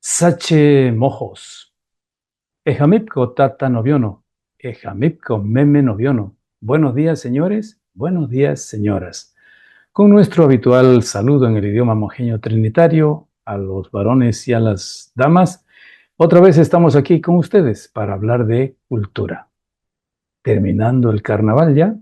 Sache mojos. Ejamipco tata noviono. Ejamipco meme noviono. Buenos días, señores. Buenos días, señoras. Con nuestro habitual saludo en el idioma mojeño trinitario a los varones y a las damas, otra vez estamos aquí con ustedes para hablar de cultura. Terminando el carnaval ya.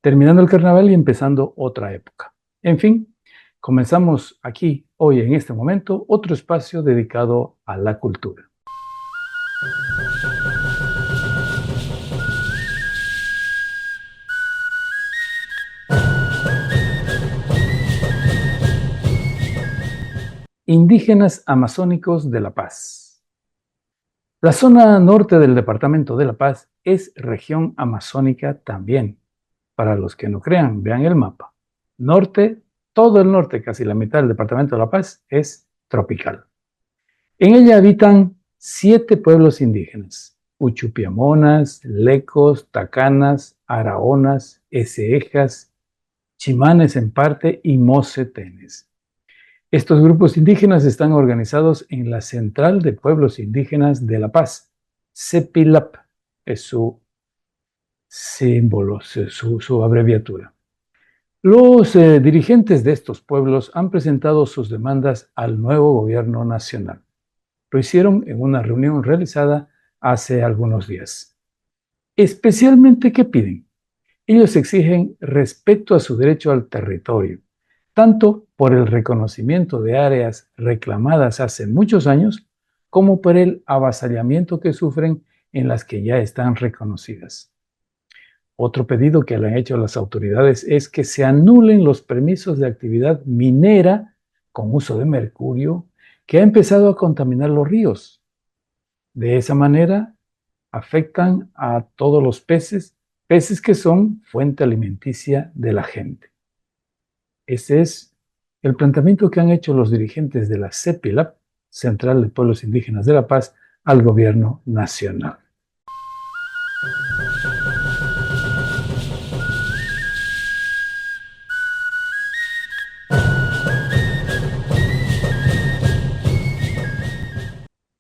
Terminando el carnaval y empezando otra época. En fin, comenzamos aquí, hoy en este momento, otro espacio dedicado a la cultura. Indígenas amazónicos de La Paz. La zona norte del departamento de La Paz es región amazónica también. Para los que no crean, vean el mapa. Norte, todo el norte, casi la mitad del departamento de La Paz, es tropical. En ella habitan 7 pueblos indígenas: Uchupiamonas, Lecos, Tacanas, Araonas, Eseejas, Chimanes en parte y Mocetenes. Estos grupos indígenas están organizados en la Central de Pueblos Indígenas de La Paz. CEPILAP es su símbolo, su abreviatura. Los dirigentes de estos pueblos han presentado sus demandas al nuevo gobierno nacional. Lo hicieron en una reunión realizada hace algunos días. Especialmente, ¿qué piden? Ellos exigen respeto a su derecho al territorio, tanto por el reconocimiento de áreas reclamadas hace muchos años, como por el avasallamiento que sufren en las que ya están reconocidas. Otro pedido que le han hecho las autoridades es que se anulen los permisos de actividad minera con uso de mercurio que ha empezado a contaminar los ríos. De esa manera, afectan a todos los peces que son fuente alimenticia de la gente. Ese es el planteamiento que han hecho los dirigentes de la CEPILAP, Central de Pueblos Indígenas de La Paz, al gobierno nacional.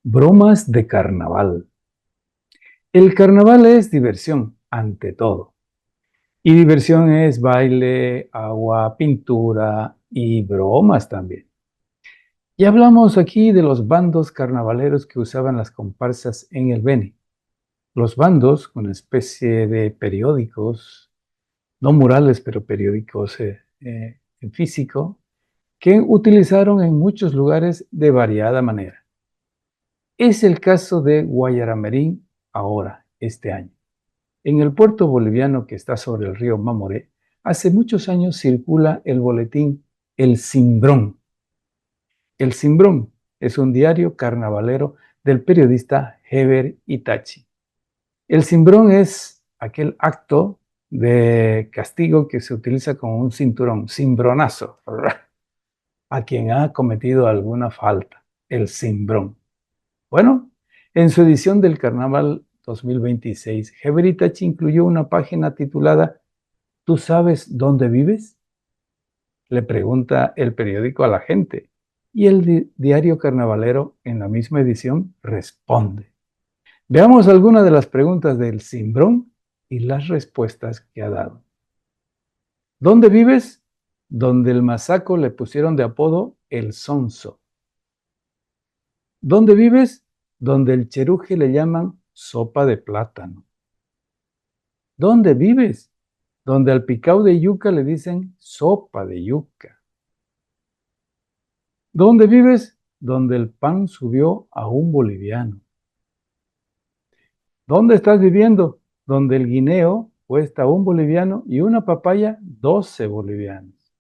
Bromas de carnaval. El carnaval es diversión, ante todo. Y diversión es baile, agua, pintura y bromas también. Y hablamos aquí de los bandos carnavaleros que usaban las comparsas en el Beni. Los bandos, una especie de periódicos, no murales, pero periódicos en físico, que utilizaron en muchos lugares de variada manera. Es el caso de Guayaramerín ahora, este año. En el puerto boliviano que está sobre el río Mamoré, hace muchos años circula el boletín El Cimbrón. El Cimbrón es un diario carnavalero del periodista Heber Itachi. El cimbrón es aquel acto de castigo que se utiliza con un cinturón, cimbronazo, a quien ha cometido alguna falta, el cimbrón. Bueno, en su edición del Carnaval 2026, Heber Itachi incluyó una página titulada ¿Tú sabes dónde vives? Le pregunta el periódico a la gente y el diario carnavalero en la misma edición responde. Veamos algunas de las preguntas del cimbrón y las respuestas que ha dado. ¿Dónde vives? Donde el masaco le pusieron de apodo el sonso. ¿Dónde vives? Donde el cheruje le llaman sopa de plátano. ¿Dónde vives? Donde al picao de yuca le dicen sopa de yuca. ¿Dónde vives? Donde el pan subió a un boliviano. ¿Dónde estás viviendo? Donde el guineo cuesta 1 boliviano y una papaya 12 bolivianos.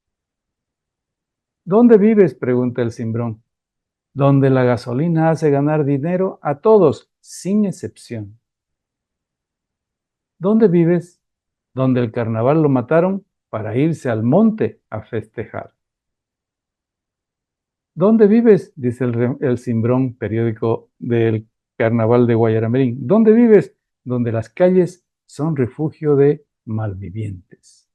¿Dónde vives? Pregunta el cimbrón. Donde la gasolina hace ganar dinero a todos, sin excepción. ¿Dónde vives? donde el carnaval lo mataron para irse al monte a festejar. ¿Dónde vives? Dice el Cimbrón, periódico del carnaval de Guayaramerín. ¿Dónde vives? Donde las calles son refugio de malvivientes.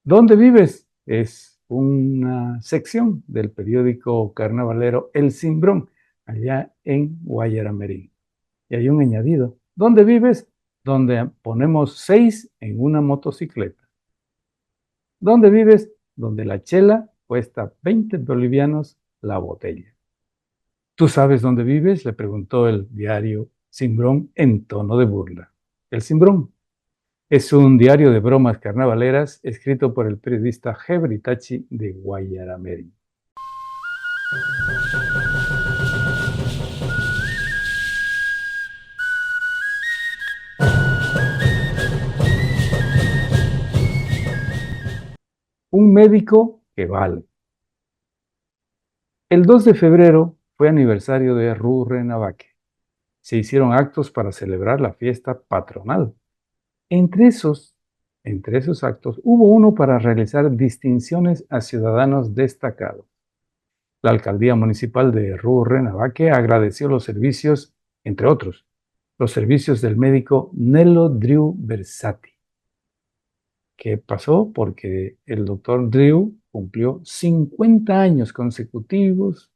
¿Dónde vives? Es una sección del periódico carnavalero El Cimbrón, allá en Guayaramerín. Y hay un añadido. ¿Dónde vives? Donde ponemos 6 en una motocicleta. ¿Dónde vives? Donde la chela cuesta 20 bolivianos la botella. ¿Tú sabes dónde vives? Le preguntó el diario Cimbrón en tono de burla. El Cimbrón es un diario de bromas carnavaleras escrito por el periodista Gebri Tachi de Guayaramerín. Un médico que vale. El 2 de febrero fue aniversario de Rurrenabaque. Se hicieron actos para celebrar la fiesta patronal. Entre esos actos hubo uno para realizar distinciones a ciudadanos destacados. La alcaldía municipal de Rurrenabaque agradeció los servicios, entre otros, los servicios del médico Nelo Driu Versati. ¿Qué pasó? Porque el doctor Driu cumplió 50 años consecutivos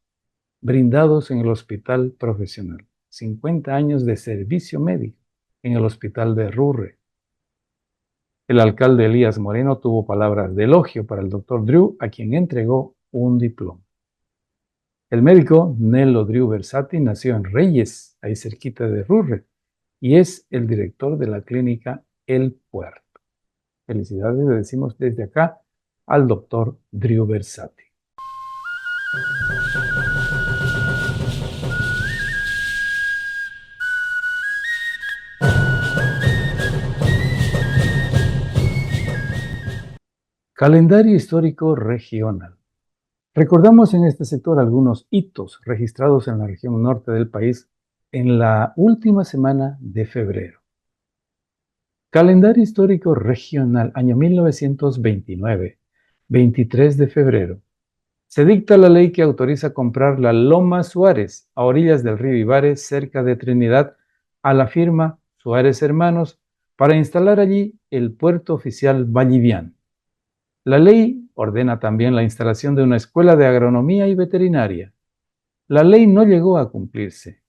brindados en el hospital profesional. 50 años de servicio médico en el hospital de Rurre. El alcalde Elías Moreno tuvo palabras de elogio para el doctor Driu, a quien entregó un diploma. El médico Nelo Driu Versati nació en Reyes, ahí cerquita de Rurre, y es el director de la clínica El Puerto. Felicidades le decimos desde acá al doctor Driu Versati. Calendario histórico regional. Recordamos en este sector algunos hitos registrados en la región norte del país en la última semana de febrero. Calendario histórico regional, año 1929, 23 de febrero. Se dicta la ley que autoriza comprar la Loma Suárez, a orillas del río Ibares, cerca de Trinidad, a la firma Suárez Hermanos, para instalar allí el puerto oficial valliviano. La ley ordena también la instalación de una escuela de agronomía y veterinaria. La ley no llegó a cumplirse.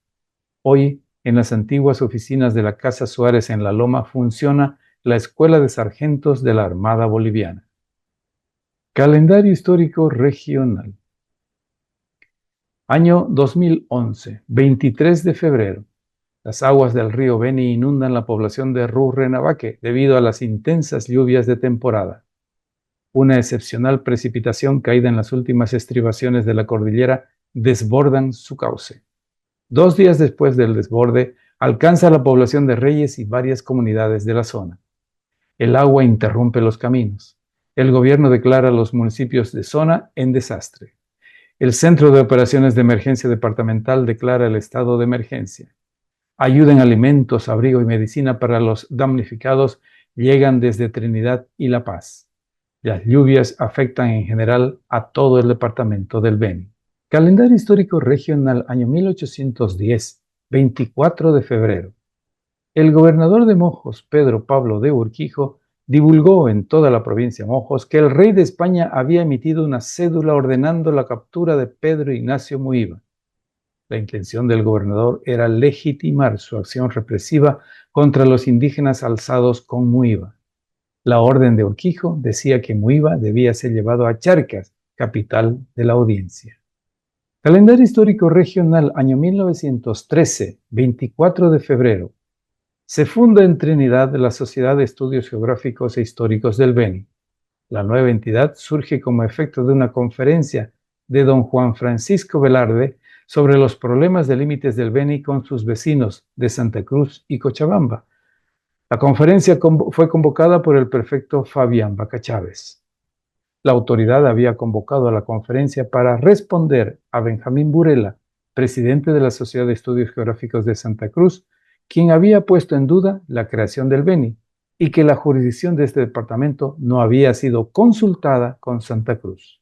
Hoy, en las antiguas oficinas de la Casa Suárez en La Loma, funciona la Escuela de Sargentos de la Armada Boliviana. Calendario histórico regional. Año 2011, 23 de febrero. Las aguas del río Beni inundan la población de Rurrenabaque debido a las intensas lluvias de temporada. Una excepcional precipitación caída en las últimas estribaciones de la cordillera desbordan su cauce. 2 días después del desborde, alcanza la población de Reyes y varias comunidades de la zona. El agua interrumpe los caminos. El gobierno declara a los municipios de zona en desastre. El Centro de Operaciones de Emergencia Departamental declara el estado de emergencia. Ayuda en alimentos, abrigo y medicina para los damnificados llegan desde Trinidad y La Paz. Las lluvias afectan en general a todo el departamento del Beni. Calendario histórico regional, año 1810, 24 de febrero. El gobernador de Mojos, Pedro Pablo de Urquijo, divulgó en toda la provincia de Mojos que el rey de España había emitido una cédula ordenando la captura de Pedro Ignacio Muiva. La intención del gobernador era legitimar su acción represiva contra los indígenas alzados con Muiva. La orden de Urquijo decía que Muiva debía ser llevado a Charcas, capital de la audiencia. Calendario histórico regional, año 1913, 24 de febrero. Se funda en Trinidad la Sociedad de Estudios Geográficos e Históricos del Beni. La nueva entidad surge como efecto de una conferencia de don Juan Francisco Velarde sobre los problemas de límites del Beni con sus vecinos de Santa Cruz y Cochabamba. La conferencia fue convocada por el prefecto Fabián Baca Chávez. La autoridad había convocado a la conferencia para responder a Benjamín Burela, presidente de la Sociedad de Estudios Geográficos de Santa Cruz, quien había puesto en duda la creación del Beni, y que la jurisdicción de este departamento no había sido consultada con Santa Cruz.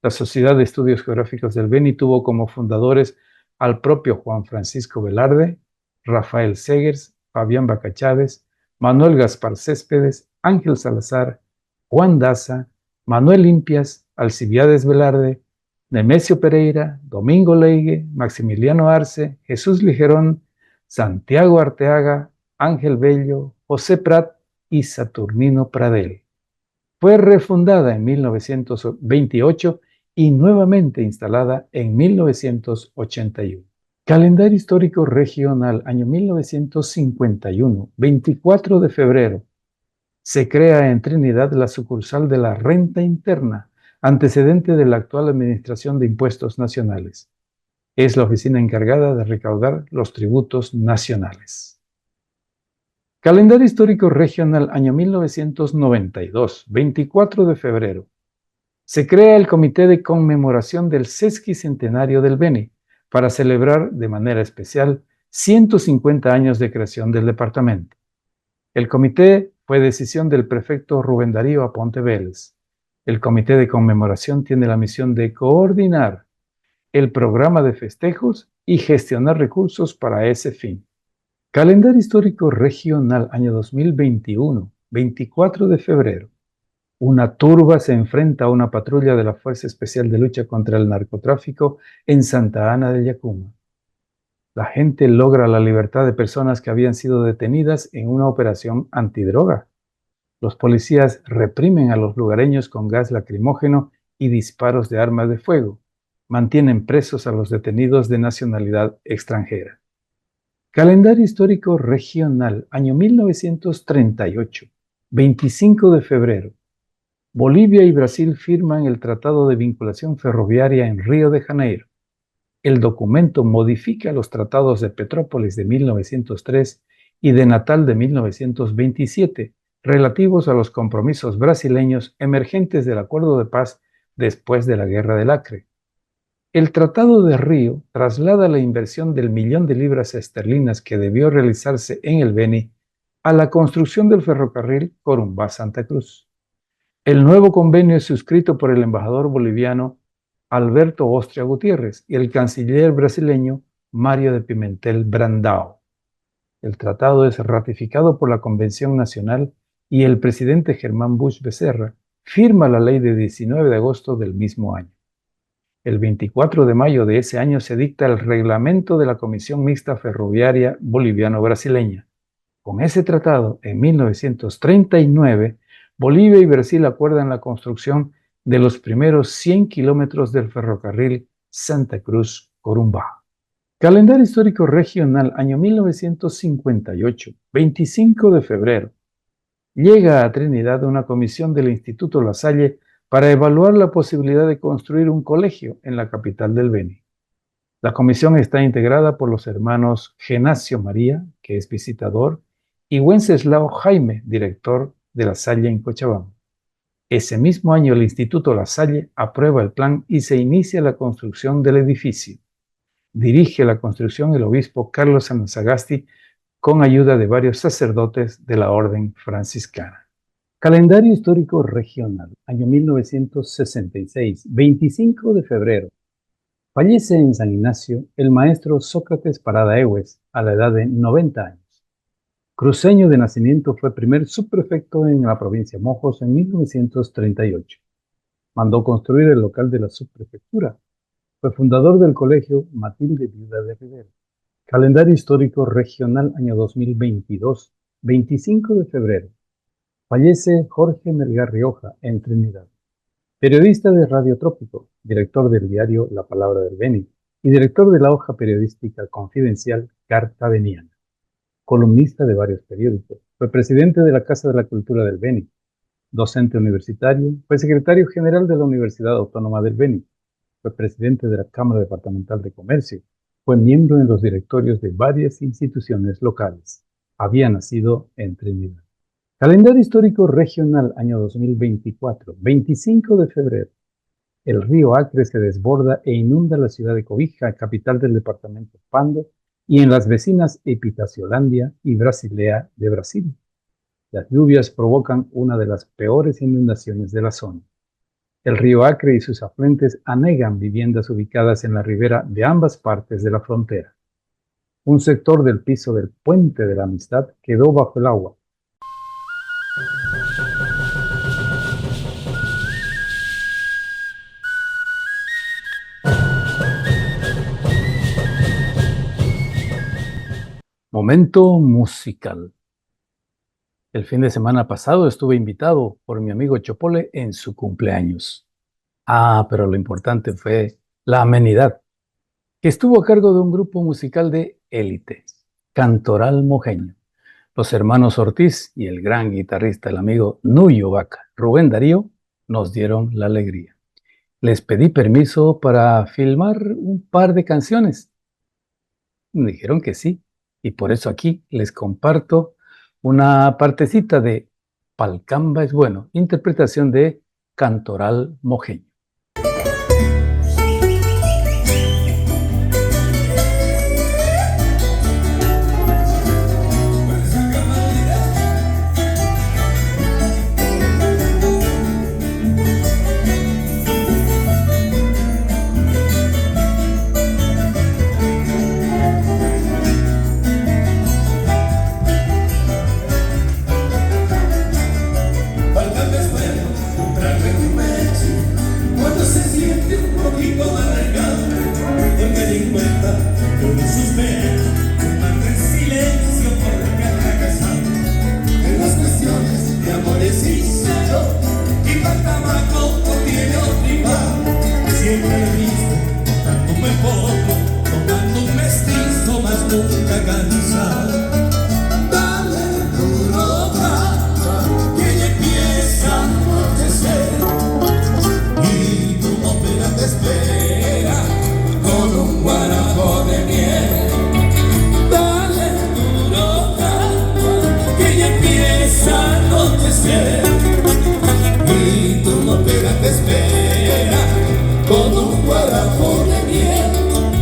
La Sociedad de Estudios Geográficos del Beni tuvo como fundadores al propio Juan Francisco Velarde, Rafael Segers, Fabián Baca Chávez, Manuel Gaspar Céspedes, Ángel Salazar, Juan Daza, Manuel Limpias, Alcibiades Velarde, Nemesio Pereira, Domingo Leigue, Maximiliano Arce, Jesús Ligerón, Santiago Arteaga, Ángel Bello, José Prat y Saturnino Pradel. Fue refundada en 1928 y nuevamente instalada en 1981. Calendario histórico regional, año 1951, 24 de febrero. Se crea en Trinidad la sucursal de la Renta Interna, antecedente de la actual Administración de Impuestos Nacionales. Es la oficina encargada de recaudar los tributos nacionales. Calendario histórico regional, año 1992, 24 de febrero. Se crea el Comité de Conmemoración del Sesquicentenario del Beni para celebrar de manera especial 150 años de creación del departamento. El comité fue decisión del prefecto Rubén Darío Aponte Vélez. El Comité de Conmemoración tiene la misión de coordinar el programa de festejos y gestionar recursos para ese fin. Calendario histórico regional, año 2021, 24 de febrero. Una turba se enfrenta a una patrulla de la Fuerza Especial de Lucha contra el Narcotráfico en Santa Ana de Yacuma. La gente logra la libertad de personas que habían sido detenidas en una operación antidroga. Los policías reprimen a los lugareños con gas lacrimógeno y disparos de armas de fuego. Mantienen presos a los detenidos de nacionalidad extranjera. Calendario histórico regional, año 1938, 25 de febrero. Bolivia y Brasil firman el Tratado de Vinculación Ferroviaria en Río de Janeiro. El documento modifica los tratados de Petrópolis de 1903 y de Natal de 1927, relativos a los compromisos brasileños emergentes del Acuerdo de Paz después de la Guerra del Acre. El Tratado de Río traslada la inversión del millón de libras esterlinas que debió realizarse en el Beni a la construcción del ferrocarril Corumbá-Santa Cruz. El nuevo convenio es suscrito por el embajador boliviano Alberto Ostria Gutiérrez y el canciller brasileño Mario de Pimentel Brandao. El tratado es ratificado por la Convención Nacional y el presidente Germán Busch Becerra firma la ley de 19 de agosto del mismo año. El 24 de mayo de ese año se dicta el reglamento de la Comisión Mixta Ferroviaria Boliviano-Brasileña. Con ese tratado, en 1939, Bolivia y Brasil acuerdan la construcción de los primeros 100 kilómetros del ferrocarril Santa Cruz-Corumbá. Calendario histórico regional, año 1958, 25 de febrero. Llega a Trinidad una comisión del Instituto La Salle para evaluar la posibilidad de construir un colegio en la capital del Beni. La comisión está integrada por los hermanos Genacio María, que es visitador, y Wenceslao Jaime, director de La Salle en Cochabamba. Ese mismo año el Instituto La Salle aprueba el plan y se inicia la construcción del edificio. Dirige la construcción el obispo Carlos Anzagasti con ayuda de varios sacerdotes de la orden franciscana. Calendario histórico regional, año 1966, 25 de febrero. Fallece en San Ignacio el maestro Sócrates Parada Ewes a la edad de 90 años. Cruceño de nacimiento, fue primer subprefecto en la provincia de Mojos en 1938. Mandó construir el local de la subprefectura. Fue fundador del colegio Matilde Viuda de Rivera. Calendario histórico regional, año 2022, 25 de febrero. Fallece Jorge Melgar Rioja en Trinidad. Periodista de Radio Trópico, director del diario La Palabra del Beni y director de la hoja periodística confidencial Carta Beniana. Columnista de varios periódicos. Fue presidente de la Casa de la Cultura del Beni. Docente universitario. Fue secretario general de la Universidad Autónoma del Beni. Fue presidente de la Cámara Departamental de Comercio. Fue miembro en los directorios de varias instituciones locales. Había nacido en Trinidad. Calendario histórico regional, año 2024, 25 de febrero. El río Acre se desborda e inunda la ciudad de Cobija, capital del departamento Pando, y en las vecinas Epitaciolandia y Brasilea de Brasil. Las lluvias provocan una de las peores inundaciones de la zona. El río Acre y sus afluentes anegan viviendas ubicadas en la ribera de ambas partes de la frontera. Un sector del piso del Puente de la Amistad quedó bajo el agua. Momento musical. El fin de semana pasado estuve invitado por mi amigo Chopole en su cumpleaños. Pero lo importante fue la amenidad, que estuvo a cargo de un grupo musical de élite, Cantoral Mojeño. Los hermanos Ortiz y el gran guitarrista, el amigo Nuyo Vaca, Rubén Darío, nos dieron la alegría. Les pedí permiso para filmar un par de canciones. Me dijeron que sí, y por eso aquí les comparto una partecita de Palcamba es bueno, interpretación de Cantoral Mojeño.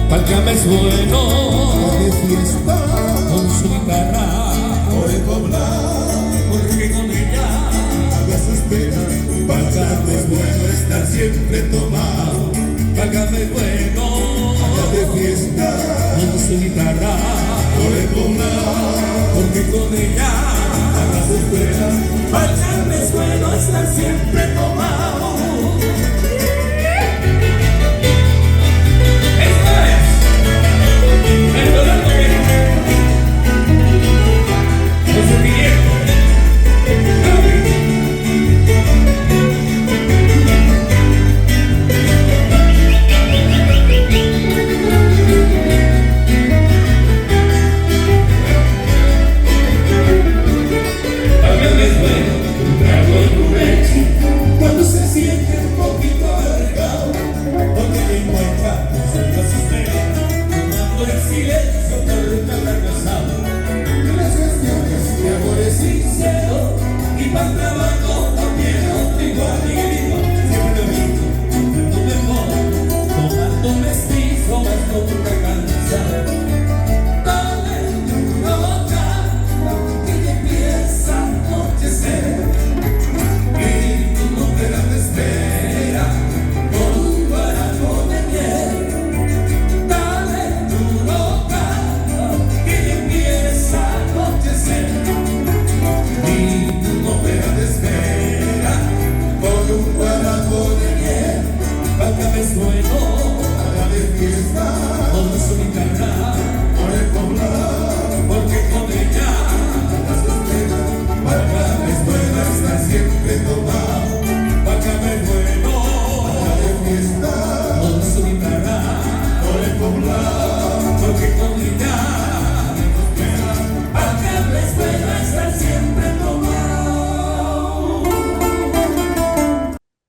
Palcamba es bueno, de fiesta, con su guitarra, por el poblar, porque con ella hagas espera. Palcamba es bueno estar siempre tomado. Palcamba es bueno, de fiesta, con su guitarra, por el poblar, porque con ella hagas espera. Palcamba es bueno estar siempre tomado.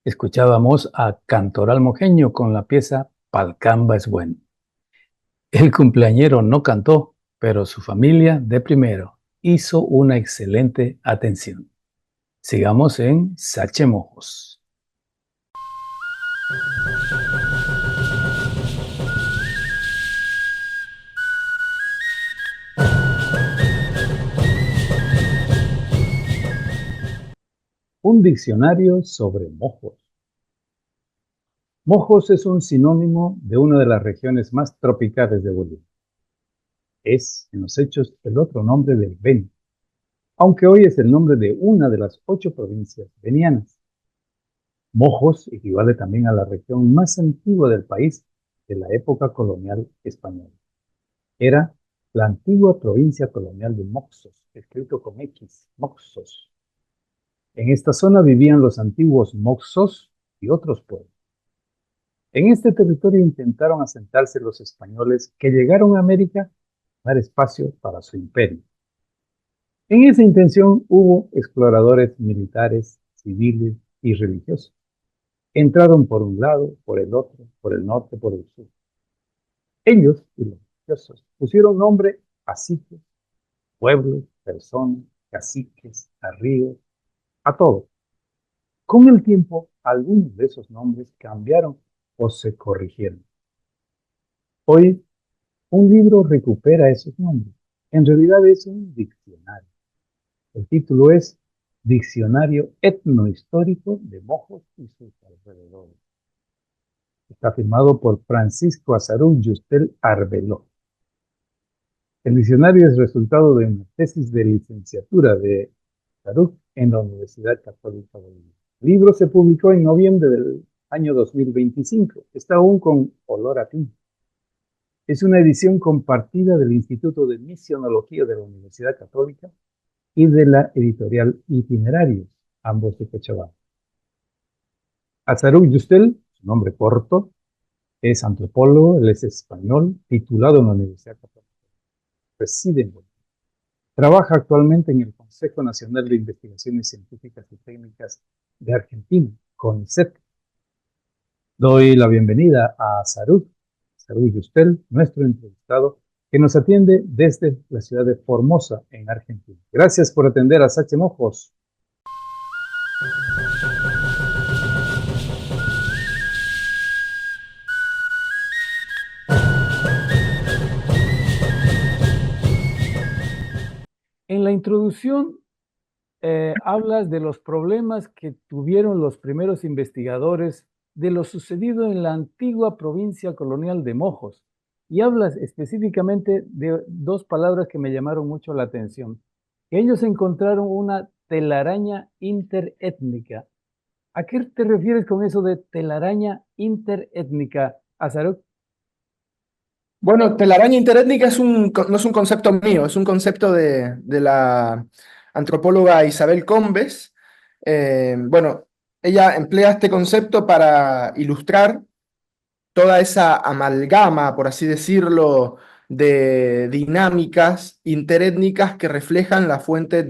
Escuchábamos a Cantoral Mojeño con la pieza Palcamba es bueno. El cumpleañero no cantó, pero su familia de primero hizo una excelente atención. Sigamos en Sachemojos. Un diccionario sobre mojos. Mojos es un sinónimo de una de las regiones más tropicales de Bolivia. Es, en los hechos, el otro nombre del Beni, aunque hoy es el nombre de una de las 8 provincias benianas. Mojos equivale también a la región más antigua del país de la época colonial española. Era la antigua provincia colonial de Moxos, escrito con X, Moxos. En esta zona vivían los antiguos Moxos y otros pueblos. En este territorio intentaron asentarse los españoles que llegaron a América a dar espacio para su imperio. En esa intención hubo exploradores militares, civiles y religiosos. Entraron por un lado, por el otro, por el norte, por el sur. Ellos y los religiosos pusieron nombre a sitios, pueblos, personas, caciques, a ríos, a todo. Con el tiempo, algunos de esos nombres cambiaron o se corrigieron. Hoy, un libro recupera esos nombres. En realidad es un diccionario. El título es Diccionario Etnohistórico de Mojos y sus alrededores. Está firmado por Francisco Azarún Yustel Arbeló. El diccionario es resultado de una tesis de licenciatura de Azarún en la Universidad Católica de Bolivia. El libro se publicó en noviembre del año 2025. Está aún con olor a tinta. Es una edición compartida del Instituto de Misionología de la Universidad Católica y de la editorial Itinerarios, ambos de Cochabamba. Azarún Yustel, su nombre corto, es antropólogo, él es español, titulado en la Universidad Católica. Reside en Bolivia. Trabaja actualmente en el Consejo Nacional de Investigaciones Científicas y Técnicas de Argentina, CONICET. Doy la bienvenida a Azarún Yustel, nuestro entrevistado, que nos atiende desde la ciudad de Formosa, en Argentina. Gracias por atender a Sache Mojos. En la introducción hablas de los problemas que tuvieron los primeros investigadores de lo sucedido en la antigua provincia colonial de Mojos y hablas específicamente de 2 palabras que me llamaron mucho la atención. Que ellos encontraron una telaraña interétnica. ¿A qué te refieres con eso de telaraña interétnica, Azaruk? Bueno, telaraña interétnica no es un concepto mío, es un concepto de la antropóloga Isabel Combes. Bueno, ella emplea este concepto para ilustrar toda esa amalgama, por así decirlo, de dinámicas interétnicas que reflejan las fuentes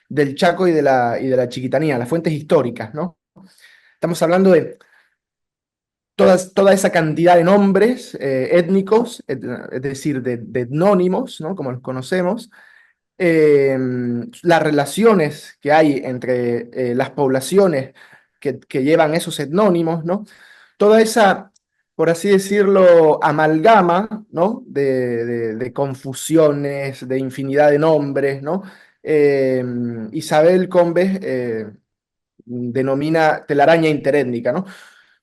del Chaco y de la Chiquitanía, las fuentes históricas, ¿no? Estamos hablando de toda esa cantidad de nombres étnicos, es decir, de etnónimos, ¿no? Como los conocemos, las relaciones que hay entre las poblaciones que llevan esos etnónimos, ¿no? Toda esa, por así decirlo, amalgama, ¿no? de confusiones, de infinidad de nombres, ¿no? Isabel Combes denomina telaraña interétnica, ¿no?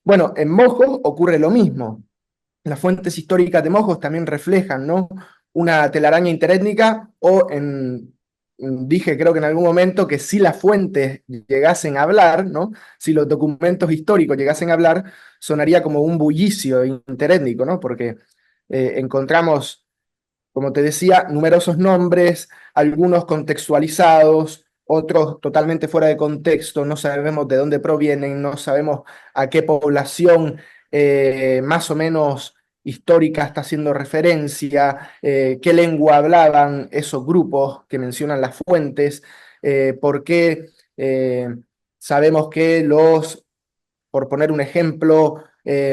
Bueno, en Mojos ocurre lo mismo. Las fuentes históricas de Mojos también reflejan, ¿no? Una telaraña interétnica dije creo que en algún momento que si las fuentes llegasen a hablar, ¿no? Si los documentos históricos llegasen a hablar, sonaría como un bullicio interétnico, ¿no? Porque encontramos, como te decía, numerosos nombres, algunos contextualizados, otros totalmente fuera de contexto, no sabemos de dónde provienen, no sabemos a qué población más o menos histórica está haciendo referencia, qué lengua hablaban esos grupos que mencionan las fuentes, por qué sabemos que por poner un ejemplo,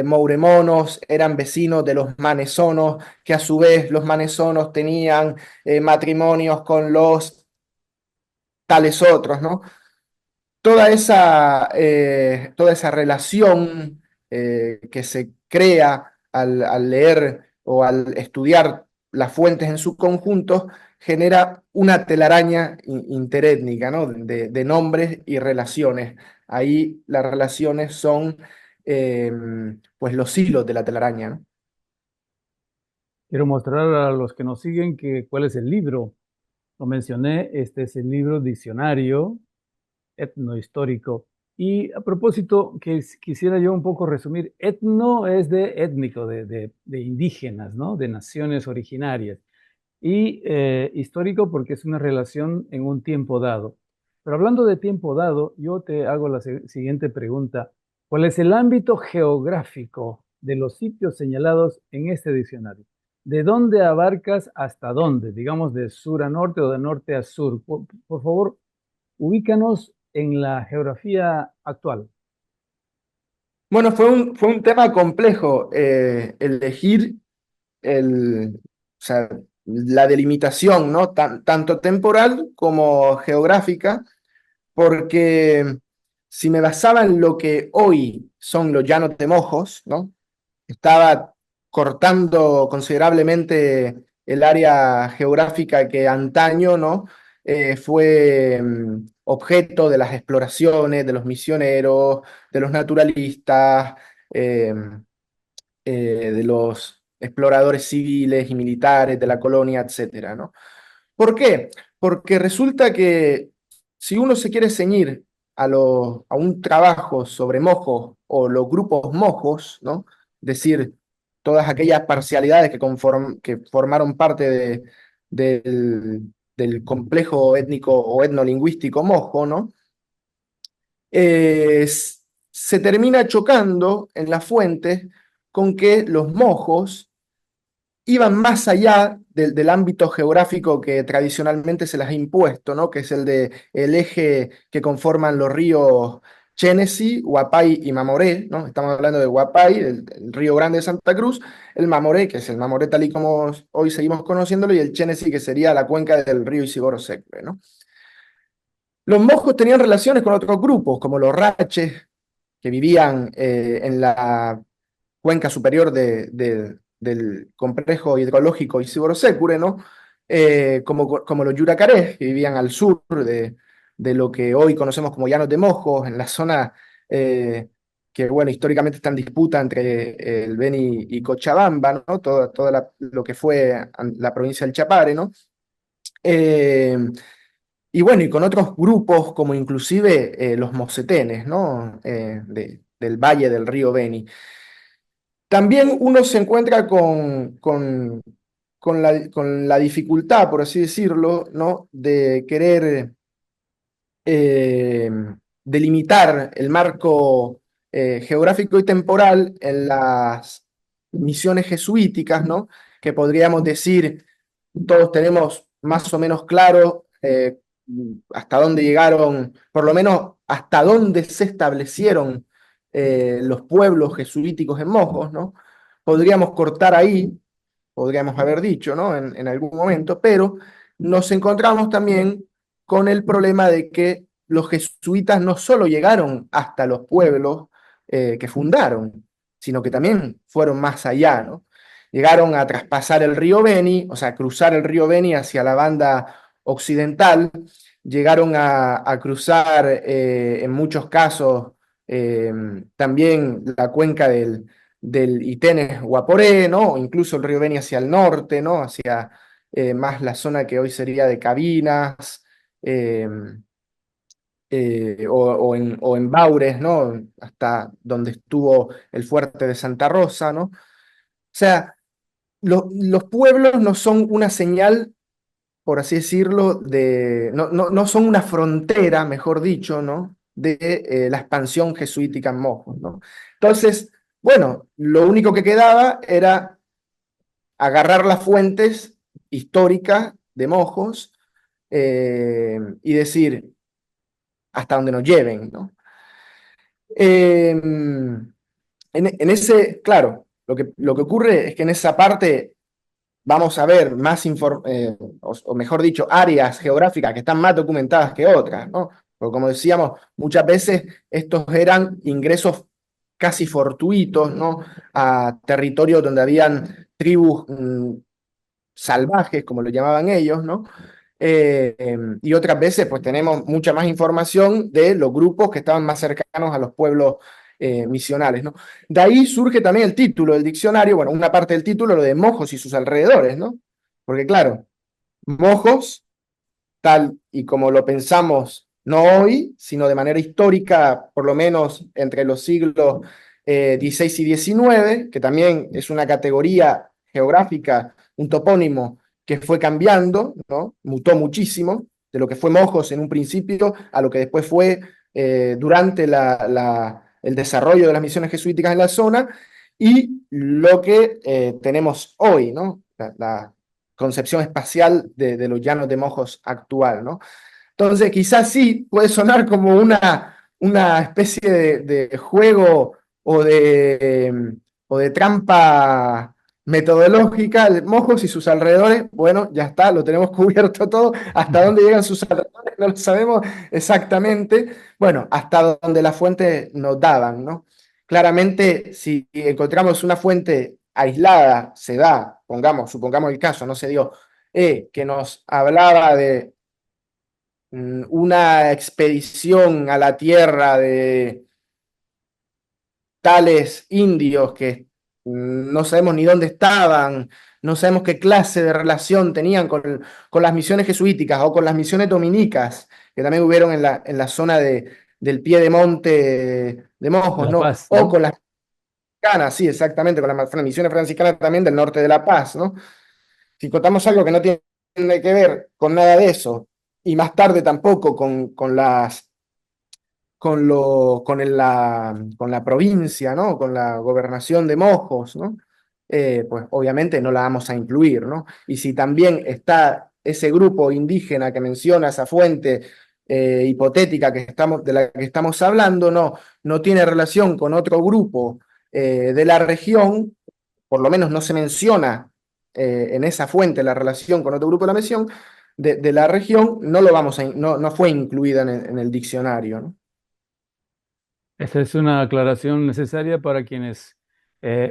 mouremonos eran vecinos de los manesonos, que a su vez los manesonos tenían matrimonios con los tales otros, ¿no? Toda esa relación que se crea al leer o al estudiar las fuentes en su conjunto, genera una telaraña interétnica, ¿no? De nombres y relaciones. Ahí las relaciones son pues los hilos de la telaraña, ¿no? Quiero mostrar a los que nos siguen cuál es el libro. Lo mencioné, este es el libro Diccionario Etnohistórico. Y a propósito, quisiera yo un poco resumir, etno es de étnico, de indígenas, ¿no? De naciones originarias. Y histórico porque es una relación en un tiempo dado. Pero hablando de tiempo dado, yo te hago la siguiente pregunta. ¿Cuál es el ámbito geográfico de los sitios señalados en este diccionario? ¿De dónde abarcas hasta dónde? Digamos de sur a norte o de norte a sur. Por favor, ubícanos en la geografía actual. Bueno, fue un tema complejo elegir o sea, la delimitación, ¿no? Tanto temporal como geográfica, porque si me basaba en lo que hoy son los llanos de Mojos, ¿no? Estaba cortando considerablemente el área geográfica que antaño, ¿no? Fue objeto de las exploraciones, de los misioneros, de los naturalistas, de los exploradores civiles y militares de la colonia, etcétera, ¿no? ¿Por qué? Porque resulta que si uno se quiere ceñir a un trabajo sobre mojos o los grupos mojos, ¿no? Es decir, todas aquellas parcialidades que formaron parte del complejo étnico o etnolingüístico mojo, ¿no? Se termina chocando en las fuentes con que los mojos iban más allá del ámbito geográfico que tradicionalmente se les ha impuesto, ¿no? Que es el eje que conforman los ríos Chenesi, Huapay y Mamoré, ¿no? Estamos hablando de Huapay, el río Grande de Santa Cruz, el Mamoré, que es el Mamoré tal y como hoy seguimos conociéndolo, y el Chenesi, que sería la cuenca del río Isidoro Secre, ¿no? Los mojos tenían relaciones con otros grupos, como los raches, que vivían en la cuenca superior del complejo hidrológico Isidoro-Sécure, ¿no? Como los yuracarés, que vivían al sur de lo que hoy conocemos como Llanos de Mojos, en la zona que, bueno, históricamente está en disputa entre el Beni y Cochabamba, ¿no? Lo que fue la provincia del Chapare, ¿no? Eh, y bueno, y con otros grupos como inclusive los mocetenes, ¿no? Del valle del río Beni. También uno se encuentra con la dificultad, por así decirlo, ¿no? De querer eh, delimitar el marco geográfico y temporal en las misiones jesuíticas, ¿no? Que podríamos decir, todos tenemos más o menos claro hasta dónde llegaron, por lo menos hasta dónde se establecieron los pueblos jesuíticos en Mojos, ¿no? Podríamos cortar ahí, podríamos haber dicho, ¿no? En algún momento, pero nos encontramos también con el problema de que los jesuitas no solo llegaron hasta los pueblos que fundaron, sino que también fueron más allá, ¿no? Llegaron a traspasar el río Beni, o sea, cruzar el río Beni hacia la banda occidental, llegaron a cruzar en muchos casos también la cuenca del Itenes Guaporé, ¿no? O incluso el río Beni hacia el norte, ¿no? Hacia más la zona que hoy sería de Cabinas, eh, o en Baures, ¿no? Hasta donde estuvo el fuerte de Santa Rosa, ¿no? O sea, los pueblos no son una señal, por así decirlo, no son una frontera, mejor dicho, ¿no? De la expansión jesuítica en Mojos, ¿no? Entonces, bueno, lo único que quedaba era agarrar las fuentes históricas de Mojos y decir hasta donde nos lleven, ¿no? En ese, claro, lo que ocurre es que en esa parte vamos a ver o mejor dicho, áreas geográficas que están más documentadas que otras, ¿no? Porque como decíamos, muchas veces estos eran ingresos casi fortuitos, ¿no? A territorios donde habían tribus salvajes, como lo llamaban ellos, ¿no? Y otras veces pues tenemos mucha más información de los grupos que estaban más cercanos a los pueblos misionales, ¿no? De ahí surge también el título del diccionario, bueno, una parte del título, lo de Mojos y sus alrededores, ¿no? Porque claro, Mojos, tal y como lo pensamos, no hoy, sino de manera histórica, por lo menos entre los siglos XVI y XIX, que también es una categoría geográfica, un topónimo que fue cambiando, ¿no? Mutó muchísimo de lo que fue Mojos en un principio a lo que después fue durante el desarrollo de las misiones jesuíticas en la zona y lo que tenemos hoy, ¿no? La concepción espacial de los llanos de Mojos actual, ¿no? Entonces, quizás sí puede sonar como una especie de juego o de trampa metodológica, Mojos y sus alrededores, bueno, ya está, lo tenemos cubierto todo, hasta dónde llegan sus alrededores no lo sabemos exactamente, bueno, hasta donde las fuentes nos daban, ¿no? Claramente, si encontramos una fuente aislada, se da, supongamos el caso, no se dio, que nos hablaba de una expedición a la tierra de tales indios que no sabemos ni dónde estaban, no sabemos qué clase de relación tenían con las misiones jesuíticas o con las misiones dominicas, que también hubieron en la zona del pie de monte de De Mojos, La ¿no? Paz, O ¿no? con las franciscanas, sí, exactamente, con las misiones franciscanas también del norte de La Paz, ¿no? Si contamos algo que no tiene que ver con nada de eso, y más tarde tampoco con la provincia, ¿no? Con la gobernación de Mojos, ¿no? Pues obviamente no la vamos a incluir, ¿no? Y si también está ese grupo indígena que menciona esa fuente hipotética de la que estamos hablando, no tiene relación con otro grupo de la región, por lo menos no se menciona en esa fuente la relación con otro grupo de la región, de la región, no fue incluida en el diccionario, ¿no? Esa es una aclaración necesaria para quienes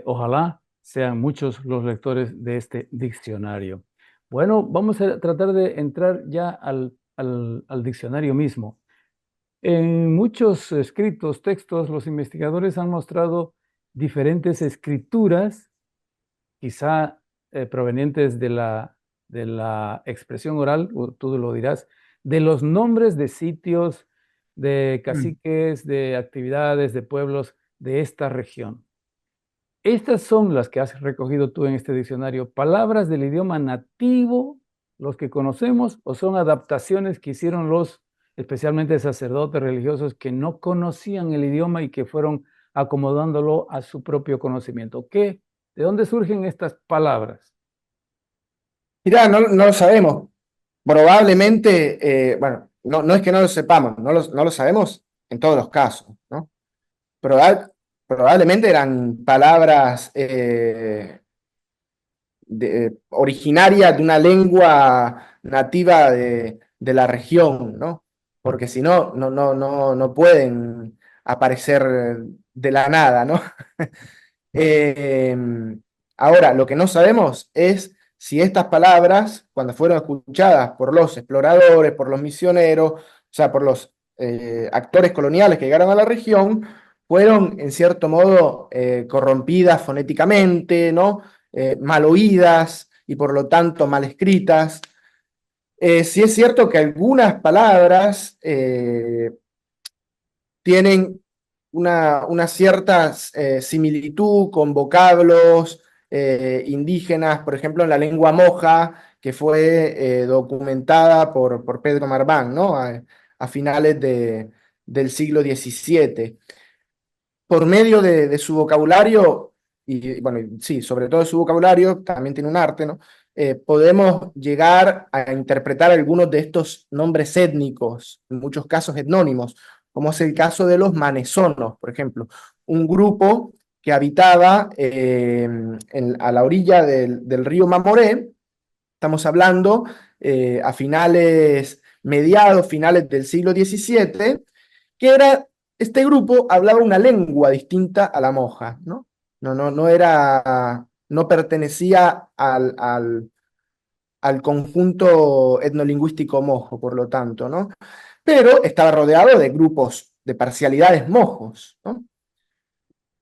ojalá sean muchos los lectores de este diccionario. Bueno, vamos a tratar de entrar ya al diccionario mismo. En muchos escritos, textos, los investigadores han mostrado diferentes escrituras, quizá provenientes de la expresión oral, o tú lo dirás, de los nombres de sitios, de Mm. caciques, de actividades, de pueblos de esta región. Estas son las que has recogido tú en este diccionario, palabras del idioma nativo, los que conocemos, o son adaptaciones que hicieron especialmente sacerdotes religiosos, que no conocían el idioma y que fueron acomodándolo a su propio conocimiento. ¿De dónde surgen estas palabras? Mirá, no lo sabemos. Probablemente, bueno, no es que no lo sepamos, no lo sabemos en todos los casos, ¿no? Proba- Probablemente eran palabras originarias de una lengua nativa de la región, ¿no? Porque si no pueden aparecer de la nada, ¿no? Eh, Ahora, lo que no sabemos es si estas palabras, cuando fueron escuchadas por los exploradores, por los misioneros, o sea, por los actores coloniales que llegaron a la región, fueron en cierto modo corrompidas fonéticamente, ¿no? Mal oídas y por lo tanto mal escritas. Sí es cierto que algunas palabras tienen una cierta similitud con vocablos indígenas, por ejemplo, en la lengua moja, que fue documentada por Pedro Marván, ¿no? A finales del siglo XVII. Por medio de su vocabulario, y bueno, sí, sobre todo de su vocabulario, también tiene un arte, ¿no? Podemos llegar a interpretar algunos de estos nombres étnicos, en muchos casos etnónimos, como es el caso de los manezonos, por ejemplo, un grupo que habitaba a la orilla del río Mamoré. Estamos hablando mediados, finales del siglo XVII, que este grupo hablaba una lengua distinta a la moja, ¿no? No pertenecía al conjunto etnolingüístico mojo, por lo tanto, ¿no? Pero estaba rodeado de grupos, de parcialidades mojos, ¿no?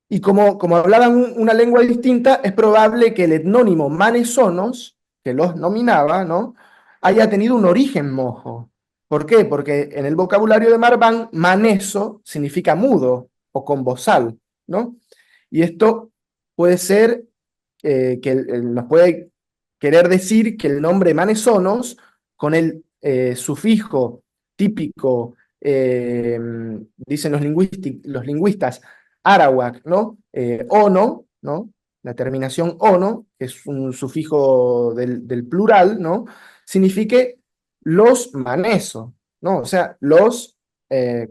Y como hablaban una lengua distinta, es probable que el etnónimo manesonos, que los nominaba, ¿no?, haya tenido un origen mojo. ¿Por qué? Porque en el vocabulario de Marván, maneso significa mudo o con bozal, ¿no? Y esto puede ser nos puede querer decir que el nombre manesonos, con el sufijo típico, dicen los lingüistas, arawak, ¿no? Ono, ¿no? La terminación ono, que es un sufijo del plural, ¿no? Signifique los maneso, ¿no? O sea, los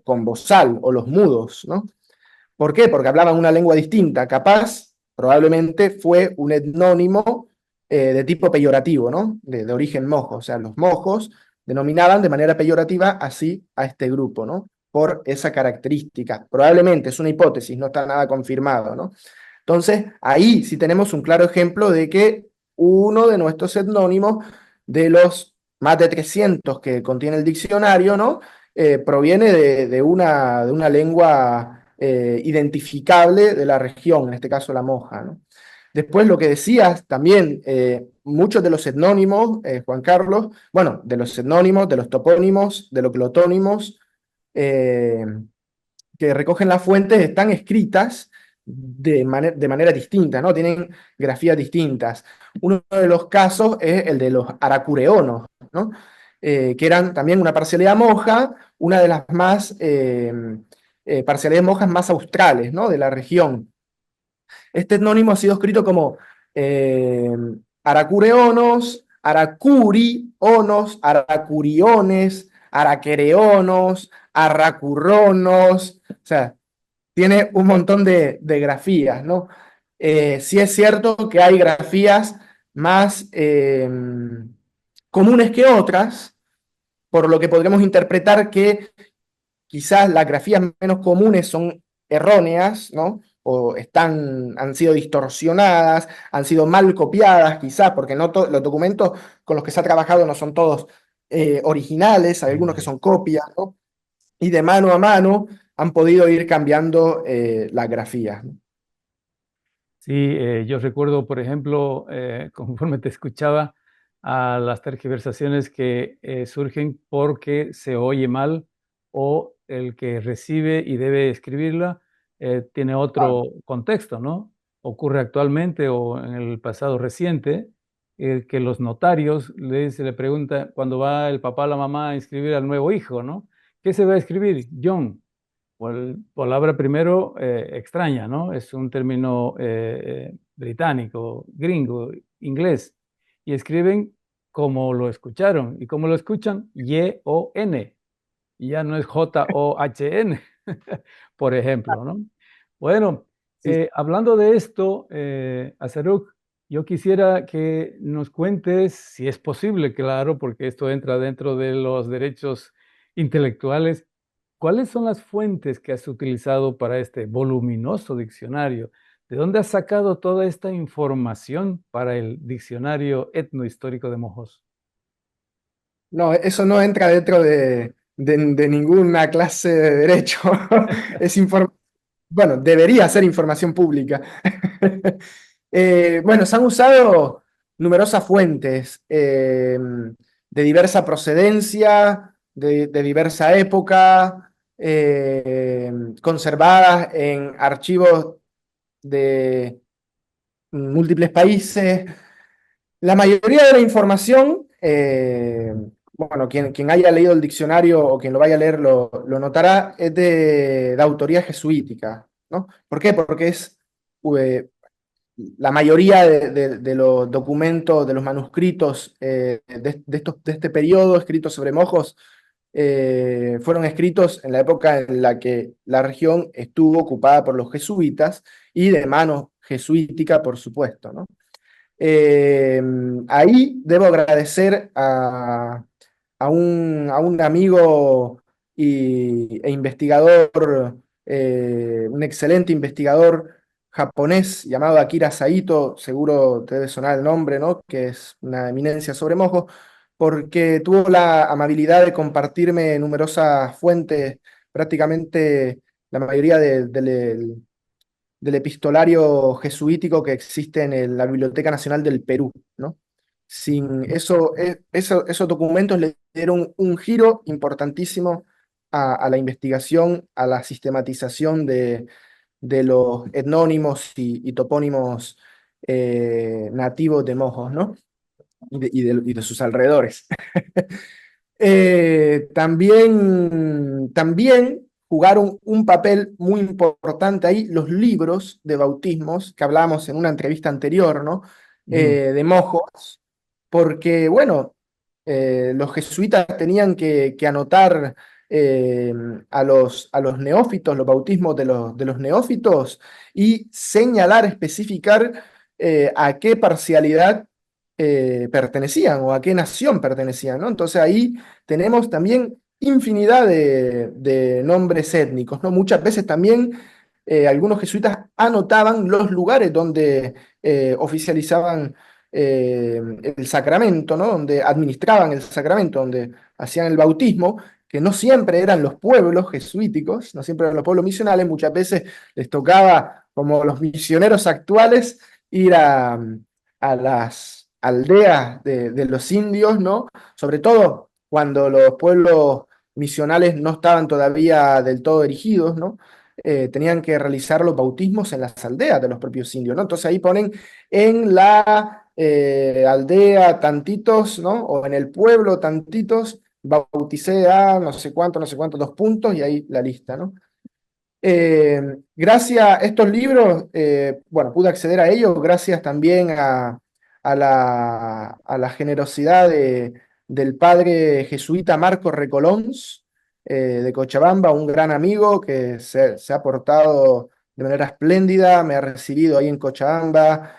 con bozal o los mudos, ¿no? ¿Por qué? Porque hablaban una lengua distinta, capaz, probablemente fue un etnónimo de tipo peyorativo, ¿no? De origen mojo, o sea, los mojos denominaban de manera peyorativa así a este grupo, ¿no? Por esa característica. Probablemente es una hipótesis, no está nada confirmado, ¿no? Entonces, ahí sí tenemos un claro ejemplo de que uno de nuestros etnónimos, de los más de 300 que contiene el diccionario, ¿no? Proviene de una lengua identificable de la región, en este caso la moja, ¿no? Después lo que decías también, muchos de los etnónimos, Juan Carlos, bueno, de los etnónimos, de los topónimos, de los glotónimos, eh, que recogen las fuentes están escritas de manera distinta, ¿no? Tienen grafías distintas. Uno de los casos es el de los aracureonos, ¿no? Que eran también una parcialidad moja, una de las más parcialidades mojas más australes, ¿no?, de la región. Este etnónimo ha sido escrito como eh, aracureonos, aracurionos, aracuriones, araquereonos, arracurronos, o sea, tiene un montón de grafías, ¿no? Sí es cierto que hay grafías más comunes que otras, por lo que podremos interpretar que quizás las grafías menos comunes son erróneas, ¿no? O han sido distorsionadas, han sido mal copiadas, quizás, porque no los documentos con los que se ha trabajado no son todos originales, hay algunos que son copias, ¿no? Y de mano a mano han podido ir cambiando las grafías, ¿no? Sí, yo recuerdo, por ejemplo, conforme te escuchaba, a las tergiversaciones que surgen porque se oye mal o el que recibe y debe escribirla tiene otro contexto, ¿no? Ocurre actualmente o en el pasado reciente que los notarios se le pregunta cuando va el papá o la mamá a inscribir al nuevo hijo, ¿no? ¿Qué se va a escribir? John. Palabra primero extraña, ¿no? Es un término británico, gringo, inglés. Y escriben como lo escucharon. ¿Y cómo lo escuchan? Y-O-N. Y ya no es J-O-H-N, por ejemplo, ¿no? Bueno, Sí. hablando de esto, Azaruk, yo quisiera que nos cuentes, si es posible, claro, porque esto entra dentro de los derechos intelectuales, ¿cuáles son las fuentes que has utilizado para este voluminoso diccionario? ¿De dónde has sacado toda esta información para el diccionario etnohistórico de Mojos? No, eso no entra dentro de ninguna clase de derecho. Es bueno, debería ser información pública. Bueno, se han usado numerosas fuentes de diversa procedencia, de diversa época, conservadas en archivos de múltiples países. La mayoría de la información, bueno, quien haya leído el diccionario o quien lo vaya a leer lo notará, es de autoría jesuítica, ¿no? ¿Por qué? Porque es eh, la mayoría de los documentos, de los manuscritos de este periodo escritos sobre mojos, fueron escritos en la época en la que la región estuvo ocupada por los jesuitas y de mano jesuítica, por supuesto, ¿no? Ahí debo agradecer a un amigo e investigador, un excelente investigador japonés llamado Akira Saito, seguro te debe sonar el nombre, ¿no? Que es una eminencia sobre mojo, porque tuvo la amabilidad de compartirme numerosas fuentes, prácticamente la mayoría del epistolario jesuítico que existe en la Biblioteca Nacional del Perú, ¿no? Sin eso, esos documentos le dieron un giro importantísimo a la investigación, a la sistematización de los etnónimos y topónimos nativos de Mojos, ¿no? Y de sus alrededores. También jugaron un papel muy importante ahí los libros de bautismos que hablábamos en una entrevista anterior, ¿no? De Mojos, porque, bueno, los jesuitas tenían que anotar a los neófitos, los bautismos de los neófitos, y señalar, especificar a qué parcialidad pertenecían o a qué nación pertenecían, ¿no? Entonces ahí tenemos también infinidad de nombres étnicos, ¿no? Muchas veces también algunos jesuitas anotaban los lugares donde oficializaban el sacramento, ¿no? Donde administraban el sacramento, donde hacían el bautismo, que no siempre eran los pueblos jesuíticos, no siempre eran los pueblos misionales, muchas veces les tocaba, como los misioneros actuales, ir a las aldeas de los indios, ¿no? Sobre todo cuando los pueblos misionales no estaban todavía del todo erigidos, ¿no? Tenían que realizar los bautismos en las aldeas de los propios indios, ¿no? Entonces ahí ponen en la aldea tantitos, ¿no? O en el pueblo tantitos, bauticé a no sé cuánto, 2 puntos, y ahí la lista, ¿no? Gracias a estos libros, bueno, pude acceder a ellos gracias también a la generosidad del padre jesuita Marco Recolons, de Cochabamba, un gran amigo que se ha portado de manera espléndida, me ha recibido ahí en Cochabamba,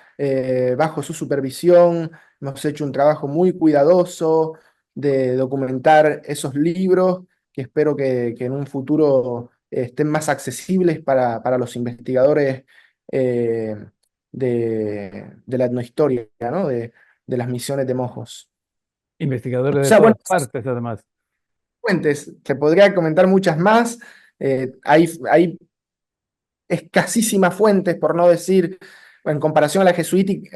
bajo su supervisión. Hemos hecho un trabajo muy cuidadoso de documentar esos libros, que espero que en un futuro estén más accesibles para los investigadores de la etnohistoria, ¿no? De las misiones de Mojos. O Investigadores de sea, bueno, todas partes, además. fuentes, te podría comentar muchas más. Hay escasísimas fuentes, por no decir, en comparación a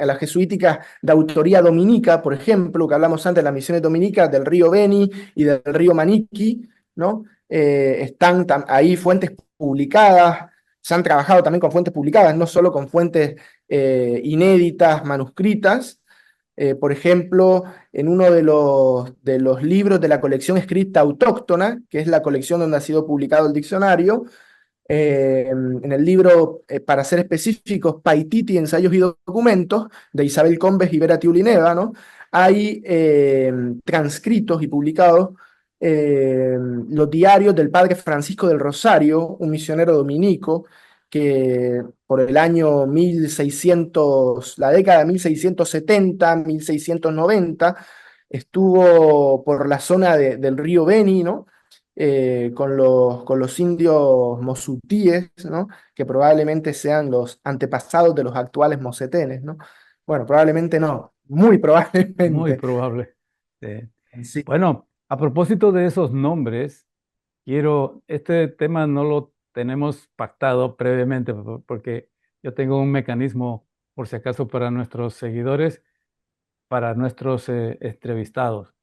la jesuítica de autoría dominica, por ejemplo, que hablamos antes de las misiones dominicas del río Beni y del río Maniqui, ¿no? Están ahí fuentes publicadas, se han trabajado también con fuentes publicadas, no solo con fuentes inéditas, manuscritas. Por ejemplo, en uno de los libros de la colección escrita autóctona, que es la colección donde ha sido publicado el diccionario, en el libro, para ser específicos, Paititi, Ensayos y Documentos, de Isabel Combes y Vera Tiulineva, ¿no? Hay transcritos y publicados los diarios del padre Francisco del Rosario, un misionero dominico, que por el año 1600, la década de 1670, 1690, estuvo por la zona del río Beni, ¿no? Con los indios mosutíes, ¿no? Que probablemente sean los antepasados de los actuales mocetenes, ¿no? Bueno, probablemente no, muy Muy probablemente. probable. Sí. Bueno, a propósito de esos nombres, este tema no lo tenemos pactado previamente porque yo tengo un mecanismo, por si acaso, para nuestros seguidores, para nuestros entrevistados.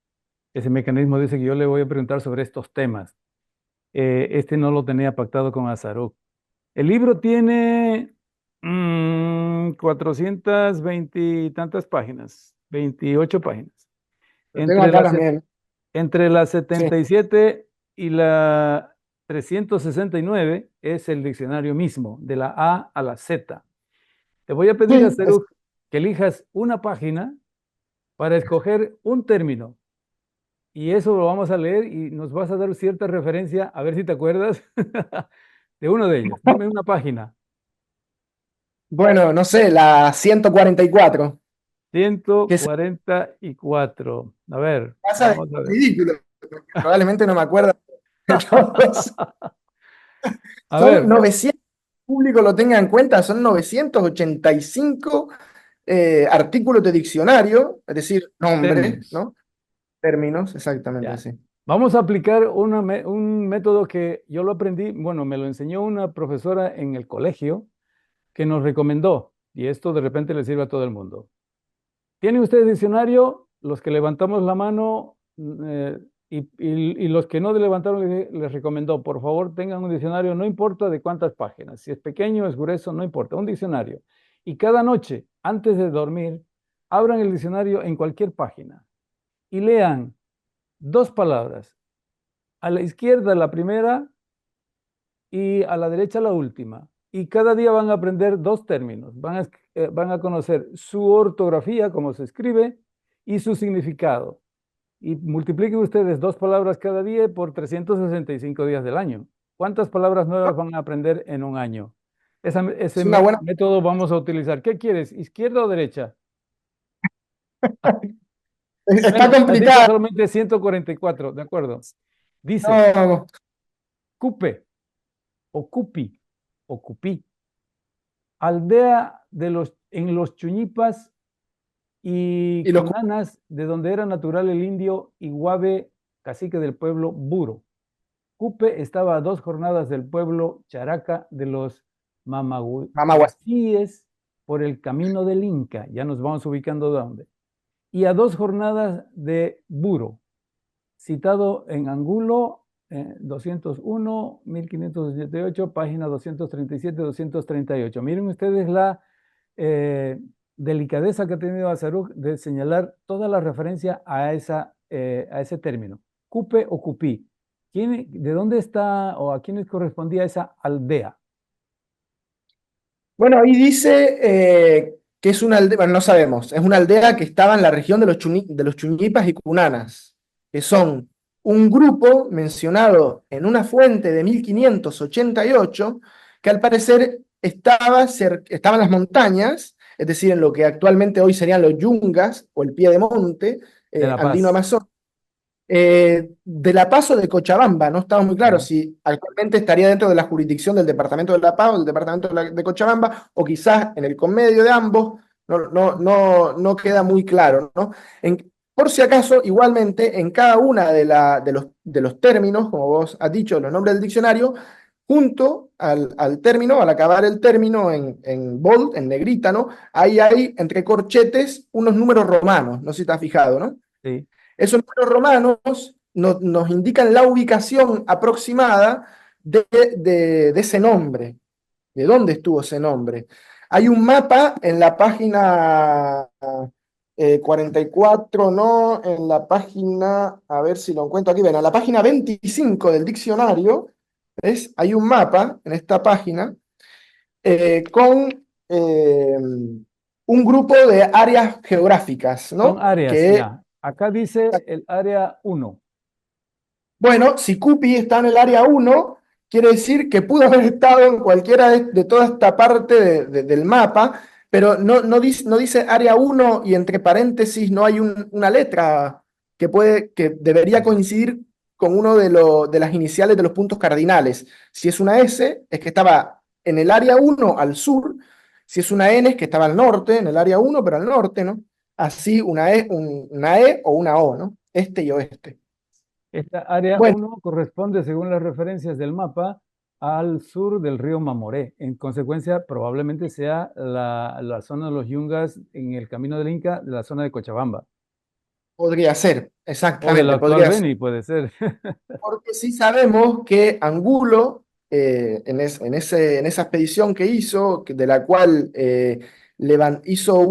Ese mecanismo dice que yo le voy a preguntar sobre estos temas. Este no lo tenía pactado con Azaruk. El libro tiene 420 y tantas páginas, 28 páginas. Lo tengo acá también. Entre la Sí. 77 y la 369 es el diccionario mismo, de la A a la Z. Te voy a pedir a Sí, Serug que elijas una página para escoger un término. Y eso lo vamos a leer y nos vas a dar cierta referencia, a ver si te acuerdas, de uno de ellos. Dime una página. bueno, no sé, la 144. Ciento Que se cuarenta y cuatro. A ver, pasa de vamos a ver. ridículo, porque probablemente no me acuerdo de todos. A Son ver, 900 públicos público lo tenga en cuenta, son 985 artículos de diccionario, es decir, nombres, Términos. ¿no? Términos, exactamente, Ya. sí. Vamos a aplicar un método que yo lo aprendí, bueno, me lo enseñó una profesora en el colegio que nos recomendó, y esto de repente le sirve a todo el mundo. ¿Tienen ustedes diccionario? Los que levantamos la mano y los que no levantaron les recomendó, por favor, tengan un diccionario, no importa de cuántas páginas, si es pequeño, es grueso, no importa, un diccionario. Y cada noche, antes de dormir, abran el diccionario en cualquier página y lean dos palabras. A la izquierda la primera y a la derecha la última. Y cada día van a aprender dos términos. Van a conocer su ortografía, cómo se escribe, y su significado. Y multipliquen ustedes dos palabras cada día por 365 días del año. ¿Cuántas palabras nuevas van a aprender en un año? Ese Es una buena. método vamos a utilizar. ¿Qué quieres? ¿Izquierda o derecha? Está Bueno, has dicho complicada. solamente 144, de acuerdo. Dice, No, cupe o cupi o cupí, aldea en los Chuñipas y y los Cunanas, de donde era natural el indio Iguabe, cacique del pueblo Buro. Cupe estaba a 2 jornadas del pueblo Characa de los mamaguas. Mamaguacíes por el camino del Inca, ya nos vamos ubicando de dónde, y a 2 jornadas de Buro, citado en Angulo 201, 1578, página 237, 238. Miren ustedes la eh, delicadeza que ha tenido Azaruj de señalar toda la referencia a ese término. Cupe o cupí. ¿De dónde está o a quiénes correspondía esa aldea? Bueno, ahí dice que es una aldea, bueno, no sabemos, es una aldea que estaba en la región de de los Chuñipas y Cunanas, que son un grupo mencionado en una fuente de 1588, que al parecer estaba en las montañas, es decir, en lo que actualmente hoy serían los Yungas o el pie de monte De La Paz. andino-amazónico, de La Paz o de Cochabamba, no estaba muy claro Ya. si actualmente estaría dentro de la jurisdicción del departamento de La Paz o del departamento de Cochabamba, o quizás en el conmedio de ambos, no queda muy claro, ¿no? Por si acaso, igualmente, en cada una de los términos, como vos has dicho, los nombres del diccionario, junto al término, al acabar el término en bold, en negrita, ¿no? Ahí hay entre corchetes unos números romanos, no sé si te has fijado, ¿no? Sí. Esos números romanos nos indican la ubicación aproximada de ese nombre, de dónde estuvo ese nombre. Hay un mapa en la página 44, ¿no? En la página, a ver si lo encuentro aquí, ven, en la página 25 del diccionario, ¿ves? Hay un mapa en esta página con un grupo de áreas geográficas, Son ¿no? áreas, Que ya. Acá dice el área 1. Bueno, si Cupi está en el área 1, quiere decir que pudo haber estado en cualquiera de toda esta parte del mapa, pero no dice área 1 y entre paréntesis no hay una letra que debería coincidir con uno de las iniciales de los puntos cardinales. Si es una S, es que estaba en el área 1 al sur; si es una N, es que estaba al norte, en el área 1, pero al norte, ¿no? Así una E o una O, ¿no? Este y oeste. Esta área Bueno. 1 corresponde, según las referencias del mapa, al sur del río Mamoré. En consecuencia, probablemente sea la zona de los Yungas en el camino del Inca, de la zona de Cochabamba. Podría ser, O del exactamente, actual podría ser. Beni, puede ser. Porque sí sabemos que Angulo, en esa expedición que hizo, de la cual hizo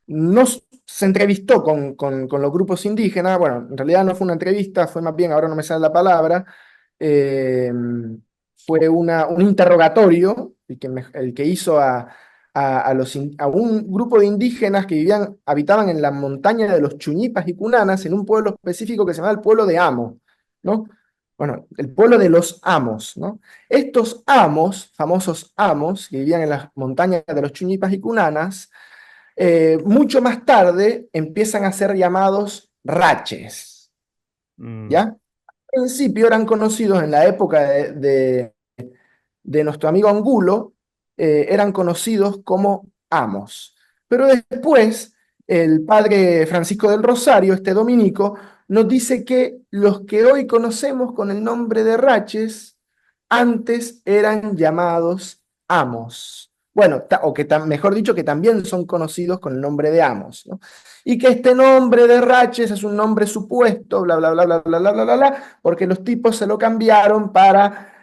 no se entrevistó con los grupos indígenas. Bueno, en realidad no fue una entrevista, fue más bien, ahora no me sale la palabra, eh, fue un interrogatorio, el que hizo a un grupo de indígenas que habitaban en la montaña de los Chuñipas y Cunanas, en un pueblo específico que se llama el pueblo de Amo, ¿no? Bueno, el pueblo de los Amos, ¿no? Estos Amos, famosos Amos, que vivían en las montañas de los Chuñipas y Cunanas, mucho más tarde empiezan a ser llamados raches, Mm, ¿ya? Al principio eran conocidos en la época de nuestro amigo Angulo eran conocidos como amos. Pero después, el padre Francisco del Rosario, este dominico, nos dice que los que hoy conocemos con el nombre de raches, antes eran llamados amos. Bueno, o que mejor dicho, que también son conocidos con el nombre de amos, ¿no? Y que este nombre de raches es un nombre supuesto, bla, bla, bla, bla, bla, bla, bla, bla, bla, porque los tipos se lo cambiaron para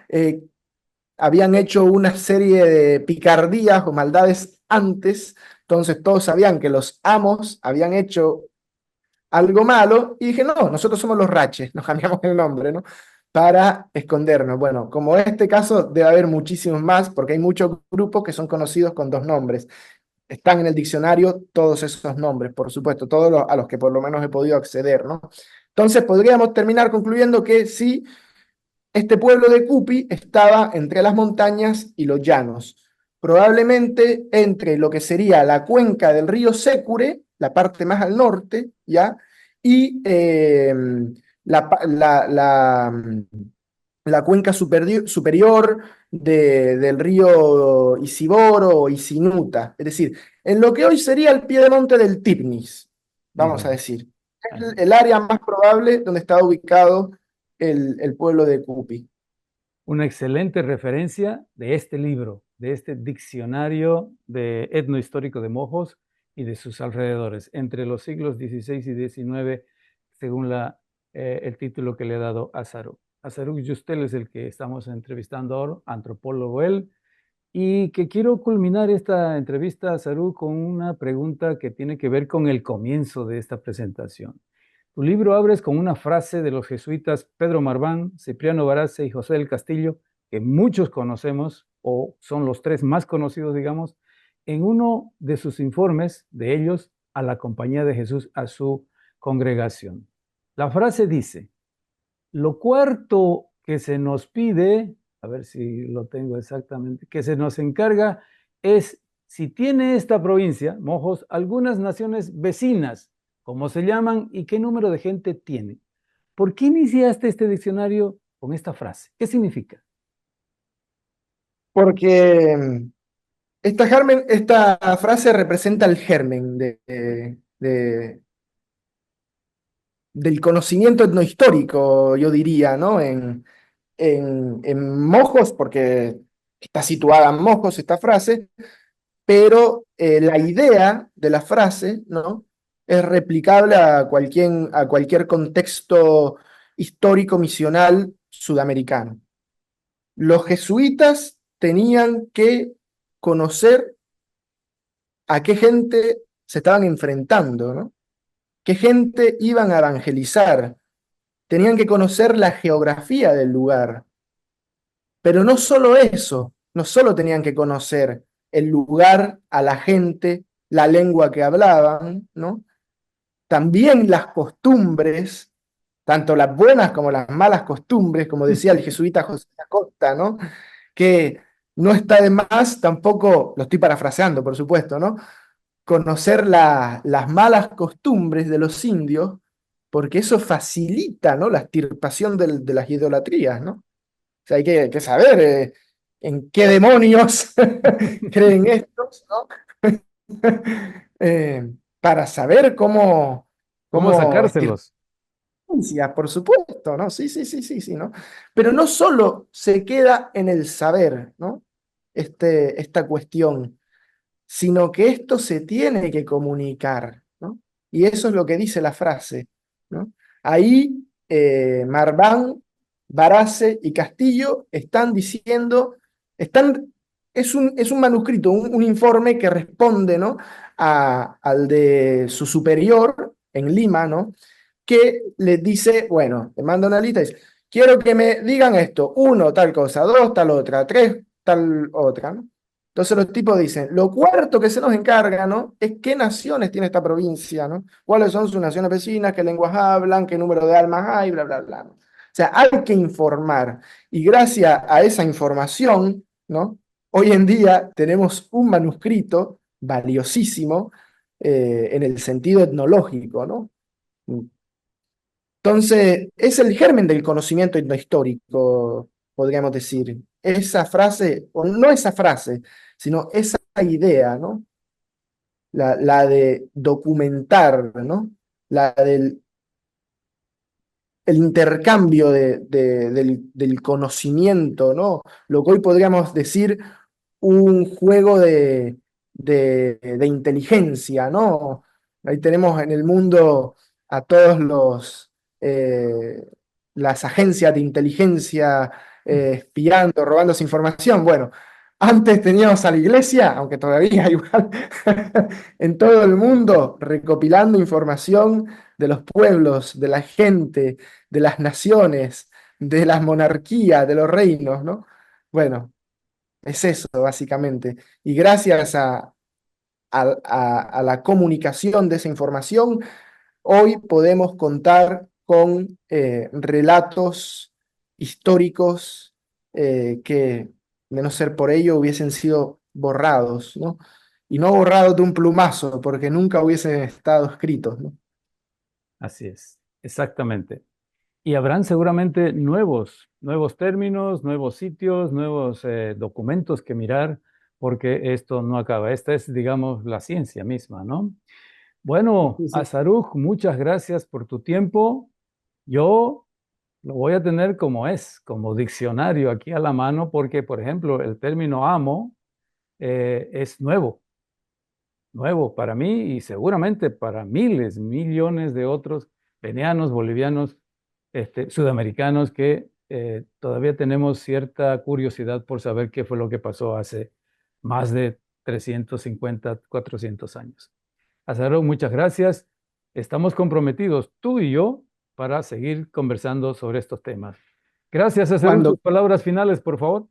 habían hecho una serie de picardías o maldades antes, entonces todos sabían que los amos habían hecho algo malo, y dije, no, nosotros somos los raches, nos cambiamos el nombre, ¿no? Para escondernos. Bueno, como en este caso debe haber muchísimos más, porque hay muchos grupos que son conocidos con dos nombres. Están en el diccionario todos esos nombres, por supuesto, todos a los que por lo menos he podido acceder, ¿no? Entonces podríamos terminar concluyendo que sí, este pueblo de Cupi estaba entre las montañas y los llanos, probablemente entre lo que sería la cuenca del río Sécure, la parte más al norte, ¿ya? Y la cuenca superior del río Isiboro o Isinuta, es decir, en lo que hoy sería el piedemonte del Tigris, vamos a Ujú. decir. Es el área más probable donde estaba ubicado el pueblo de Cupi. Una excelente referencia de este libro, de este diccionario de etnohistórico de Mojos y de sus alrededores, entre los siglos XVI y XIX, según el título que le ha dado Azaruk. Azaruk Yustel es el que estamos entrevistando ahora, antropólogo él, y que quiero culminar esta entrevista, Azaruk, con una pregunta que tiene que ver con el comienzo de esta presentación. Tu libro abres con una frase de los jesuitas Pedro Marván, Cipriano Barasce y José del Castillo, que muchos conocemos, o son los tres más conocidos, digamos, en uno de sus informes de ellos a la Compañía de Jesús, a su congregación. La frase dice, lo cuarto que se nos pide, a ver si lo tengo exactamente, que se nos encarga es si tiene esta provincia, Mojos, algunas naciones vecinas, cómo se llaman y qué número de gente tiene. ¿Por qué iniciaste este diccionario con esta frase? ¿Qué significa? Porque esta frase representa el germen del conocimiento etnohistórico, yo diría, ¿no? En Mojos, porque está situada en Mojos esta frase, pero la idea de la frase, ¿no? Es replicable a cualquier contexto histórico misional sudamericano. Los jesuitas tenían que conocer a qué gente se estaban enfrentando, ¿no? Qué gente iban a evangelizar. Tenían que conocer la geografía del lugar. Pero no solo eso, no solo tenían que conocer el lugar, a la gente, la lengua que hablaban, ¿no? También las costumbres, tanto las buenas como las malas costumbres, como decía el jesuita José Acosta, ¿no? Que no está de más tampoco, lo estoy parafraseando, por supuesto, ¿no? Conocer las malas costumbres de los indios, porque eso facilita, ¿no? La extirpación de las idolatrías, ¿no? O sea, hay que saber en qué demonios creen estos, ¿no? Para saber ¿Cómo cómo extirpar, sacárselos? por supuesto, ¿no? Sí, sí, sí, sí, sí, ¿no? Pero no solo se queda en el saber, ¿no? Esta cuestión, sino que esto se tiene que comunicar, ¿no? Y eso es lo que dice la frase, ¿no? Ahí Marván, Barasce y Castillo están diciendo, es un manuscrito, un informe que responde, ¿no? Al de su superior en Lima, ¿no? Que les dice, bueno, le manda una lista y dice, quiero que me digan esto, uno, tal cosa, dos, tal otra, tres, tal otra, ¿no? Entonces los tipos dicen, lo cuarto que se nos encarga, ¿no? Es qué naciones tiene esta provincia, ¿no? ¿Cuáles son sus naciones vecinas? ¿Qué lenguas hablan? ¿Qué número de almas hay? Bla, bla, bla, ¿no? O sea, hay que informar. Y gracias a esa información, ¿no? Hoy en día tenemos un manuscrito valiosísimo en el sentido etnológico, ¿no? Entonces, es el germen del conocimiento etnohistórico, podríamos decir. esa frase, o no esa frase, sino esa idea, ¿no? La de documentar, ¿no? La del el intercambio del conocimiento, ¿no? Lo que hoy podríamos decir un juego de inteligencia, ¿no? Ahí tenemos en el mundo a todos eh, las agencias de inteligencia espiando, robándose información. Bueno, antes teníamos a la iglesia, aunque todavía igual, en todo el mundo, recopilando información de los pueblos, de la gente, de las naciones, de las monarquías, de los reinos, ¿no? Bueno, es eso, básicamente. Y gracias a la comunicación de esa información, hoy podemos contar con relatos históricos que, de no ser por ello, hubiesen sido borrados, ¿no? Y no borrados de un plumazo, porque nunca hubiesen estado escritos, ¿no? Así es, exactamente. Y habrán seguramente nuevos términos, nuevos sitios, nuevos documentos que mirar, porque esto no acaba. Esta es, digamos, la ciencia misma, ¿no? Bueno, Sí, sí. Azaruj, muchas gracias por tu tiempo. Yo lo voy a tener como es, como diccionario aquí a la mano, porque, por ejemplo, el término amo es nuevo para mí y seguramente para miles, millones de otros venianos, bolivianos, sudamericanos que todavía tenemos cierta curiosidad por saber qué fue lo que pasó hace más de 350, 400 años. Azaro, muchas gracias. Estamos comprometidos, tú y yo, para seguir conversando sobre estos temas. Gracias, Azaro. Cuando Tus palabras finales, por favor.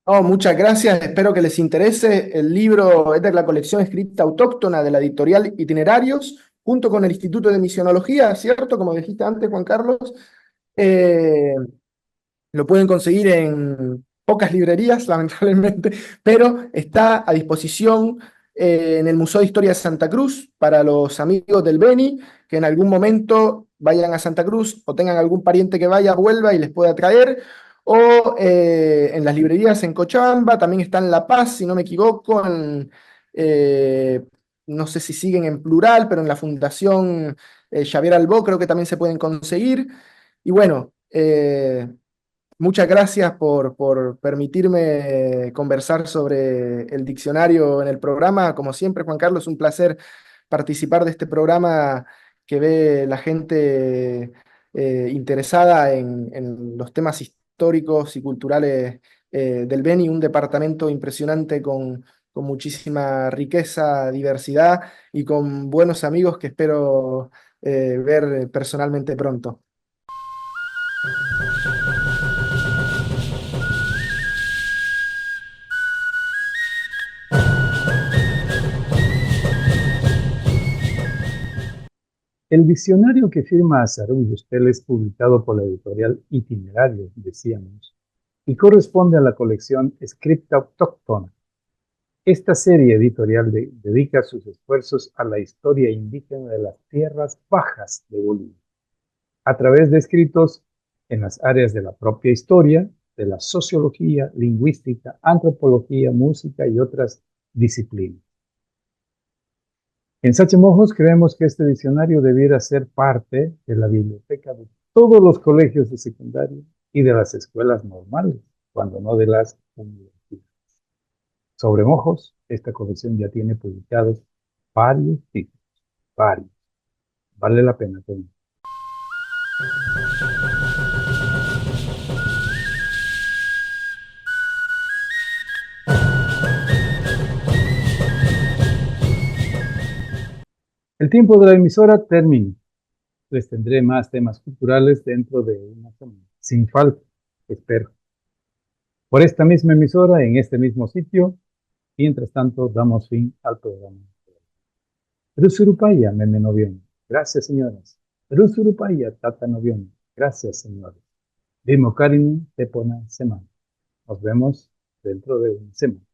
Oh, muchas gracias, espero que les interese. El libro es de la colección escrita autóctona de la editorial Itinerarios, junto con el Instituto de Misionología, ¿cierto? Como dijiste antes, Juan Carlos. Eh, lo pueden conseguir en pocas librerías, lamentablemente, pero está a disposición en el Museo de Historia de Santa Cruz para los amigos del Beni, que en algún momento vayan a Santa Cruz o tengan algún pariente que vaya, vuelva y les pueda traer. O en las librerías en Cochabamba, también está en La Paz, si no me equivoco, eh, no sé si siguen en plural, pero en la Fundación Xavier Albó creo que también se pueden conseguir. Y bueno, muchas gracias por permitirme conversar sobre el diccionario en el programa. Como siempre, Juan Carlos, un placer participar de este programa que ve la gente interesada en los temas históricos y culturales del Beni, un departamento impresionante con muchísima riqueza, diversidad y con buenos amigos que espero ver personalmente pronto. El diccionario que firma Azarú Yustel es publicado por la editorial Itinerarios, decíamos, y corresponde a la colección Scripta Autóctona. Esta serie editorial dedica sus esfuerzos a la historia indígena de las tierras bajas de Bolivia, a través de escritos en las áreas de la propia historia, de la sociología, lingüística, antropología, música y otras disciplinas. En Sachemojos creemos que este diccionario debiera ser parte de la biblioteca de todos los colegios de secundaria y de las escuelas normales, cuando no de las universidades. Sobre Mojos, esta colección ya tiene publicados varios títulos, varios. Vale la pena tener. El tiempo de la emisora termina. Les tendré más temas culturales dentro de una semana. Sin falta, espero. Por esta misma emisora, en este mismo sitio. Mientras tanto, damos fin al programa. Rusurupaya, meme novión. Gracias, señoras. Rusurupaya, tata novión. Gracias, señores. Dimo Karini, Tepona, semana. Nos vemos dentro de una semana.